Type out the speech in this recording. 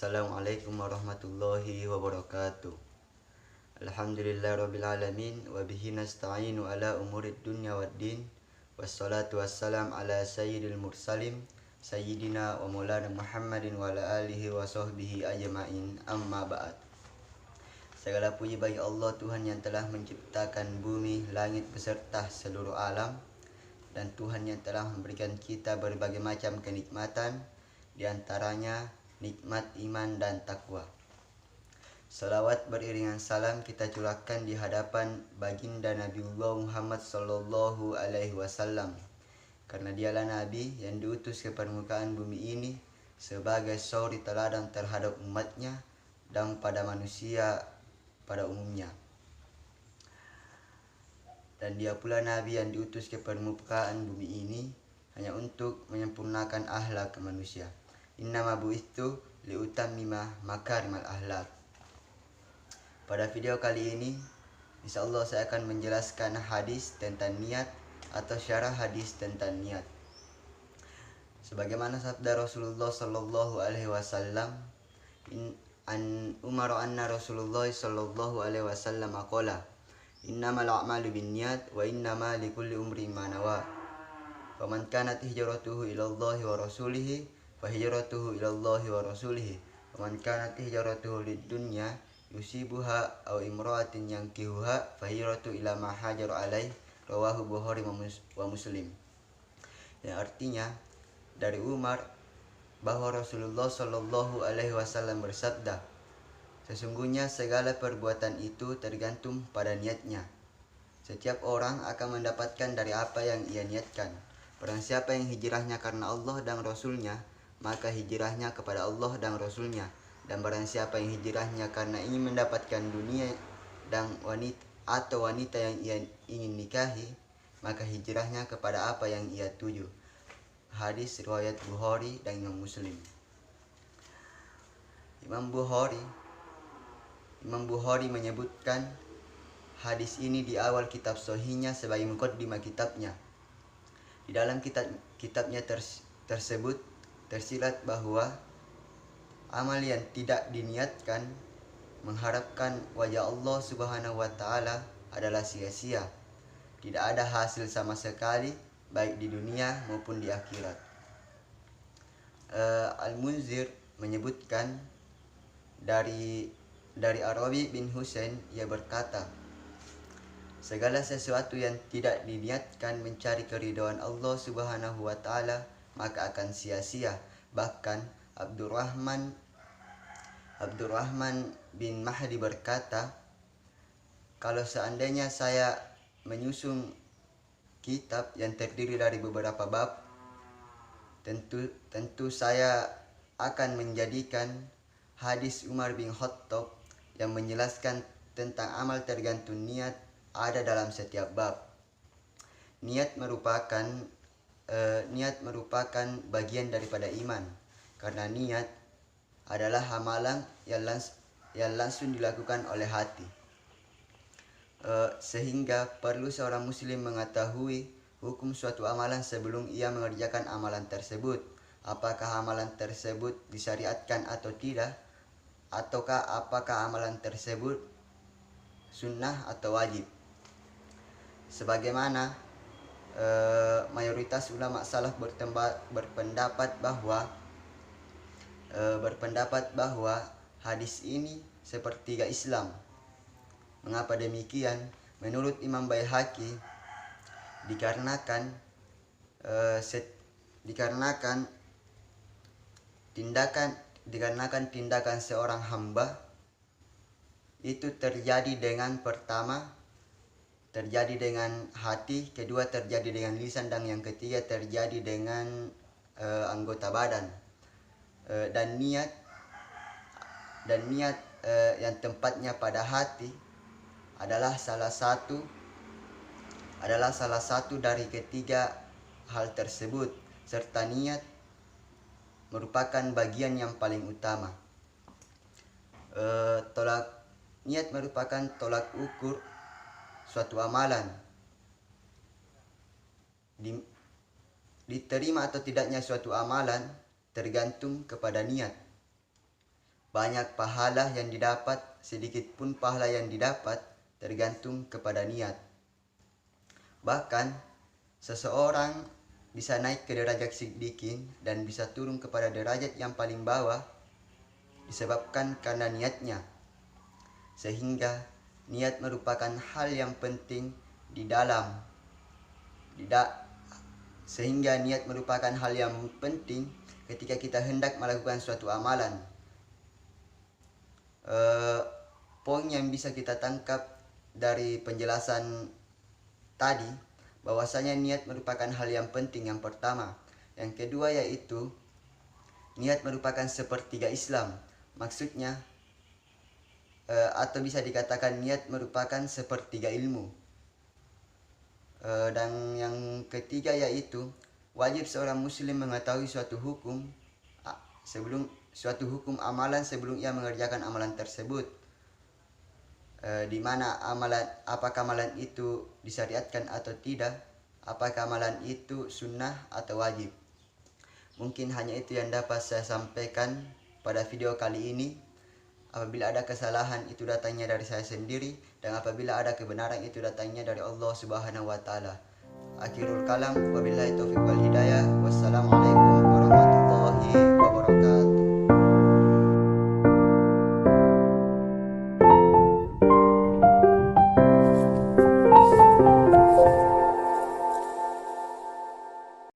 Assalamualaikum warahmatullahi wabarakatuh. Alhamdulillah rabbil alamin wa bihi nasta'inu ala umurid dunya waddin. Wassalatu wassalam ala sayyidil mursalin sayyidina wa maulana Muhammadin wa ala alihi wa sahbihi ajma'in, amma ba'd. Segala puji bagi Allah, Tuhan yang telah menciptakan bumi, langit beserta seluruh alam, dan Tuhan yang telah memberikan kita berbagai macam kenikmatan, di antaranya nikmat iman dan takwa. Salawat beriringan salam kita curahkan di hadapan baginda Nabiullah Muhammad sallallahu alaihi wasallam, karena dialah Nabi yang diutus ke permukaan bumi ini sebagai suri teladan terhadap umatnya dan pada manusia pada umumnya. Dan dia pula Nabi yang diutus ke permukaan bumi ini hanya untuk menyempurnakan akhlak manusia. Innama bu'itsu liutammima makarimal akhlak. Pada video kali ini, insyaallah saya akan menjelaskan hadis tentang niat atau syarah hadis tentang niat. Sebagaimana sabda Rasulullah sallallahu alaihi wasallam, an Umar anna Rasulullah sallallahu alaihi wasallam qala, innamal a'malu binniyat wa innama likulli umrin ma nawa. Faman kanat hijratuhu ila Allah wa rasulih fa hijratuhu ila Allah wa rasulih. Faman kanat hijratuhu lid-dunya yusibuha aw imra'atin yankihuha fa hijratuhu ila ma hajara alaih. Rawahu Bukhari wa Muslim. Yang artinya dari Umar bahwa Rasulullah sallallahu alaihi wasallam bersabda, sesungguhnya segala perbuatan itu tergantung pada niatnya. Setiap orang akan mendapatkan dari apa yang ia niatkan. Barang siapa yang hijrahnya karena Allah dan Rasulnya, maka hijrahnya kepada Allah dan Rasulnya. Dan barang siapa yang hijrahnya karena ingin mendapatkan dunia dan wanita yang ia ingin nikahi, maka hijrahnya kepada apa yang ia tuju. Hadis riwayat Bukhari dan Imam Muslim. Imam Bukhari menyebutkan hadis ini di awal kitab Sahihnya sebagai muqaddimah kitabnya. Di dalam kitabnya tersebut tersirat bahwa amal yang tidak diniatkan mengharapkan wajah Allah Subhanahu wa taala adalah sia-sia. Tidak ada hasil sama sekali baik di dunia maupun di akhirat. Al-Munzir menyebutkan dari Arabi bin Husain, ia berkata, segala sesuatu yang tidak diniatkan mencari keridhaan Allah Subhanahu wa taala maka akan sia-sia. Bahkan Abdurrahman bin Mahdi berkata, kalau seandainya saya menyusun kitab yang terdiri dari beberapa bab, tentu saya akan menjadikan hadis Umar bin Khattab yang menjelaskan tentang amal tergantung niat ada dalam setiap bab. Niat merupakan bagian daripada iman, karena niat adalah amalan yang langsung dilakukan oleh hati. Sehingga perlu seorang muslim mengetahui hukum suatu amalan sebelum ia mengerjakan amalan tersebut. Apakah amalan tersebut disyariatkan atau tidak, ataukah apakah amalan tersebut sunnah atau wajib. Sebagaimana mayoritas ulama salaf berpendapat bahwa hadis ini sepertiga Islam. Mengapa demikian? Menurut Imam Baihaqi, dikarenakan tindakan seorang hamba itu terjadi dengan hati, kedua terjadi dengan lisan, dan yang ketiga terjadi dengan anggota badan. Dan niat yang tempatnya pada hati adalah salah satu dari ketiga hal tersebut, serta niat merupakan bagian yang paling utama. Niat merupakan tolak ukur suatu amalan. Diterima atau tidaknya suatu amalan tergantung kepada niat. banyak pahala yang didapat, sedikit pun pahala yang didapat, tergantung kepada niat. Bahkan seseorang bisa naik ke derajat siddiqin dan bisa turun kepada derajat yang paling bawah disebabkan karena niatnya. Sehingga niat merupakan hal yang penting sehingga niat merupakan hal yang penting ketika kita hendak melakukan suatu amalan. Poin yang bisa kita tangkap dari penjelasan tadi, bahwasanya niat merupakan hal yang penting yang pertama. Yang kedua yaitu niat merupakan sepertiga Islam. Maksudnya atau bisa dikatakan niat merupakan sepertiga ilmu. Dan yang ketiga yaitu wajib seorang muslim mengetahui suatu hukum amalan sebelum ia mengerjakan amalan tersebut. Di mana apakah amalan itu disyariatkan atau tidak, apakah amalan itu sunnah atau wajib. Mungkin hanya itu yang dapat saya sampaikan pada video kali ini. Apabila ada kesalahan, itu datangnya dari saya sendiri, dan apabila ada kebenaran, itu datangnya dari Allah Subhanahu wa taala. Akhirul kalam, wabillahi taufiq wal hidayah. Wassalamualaikum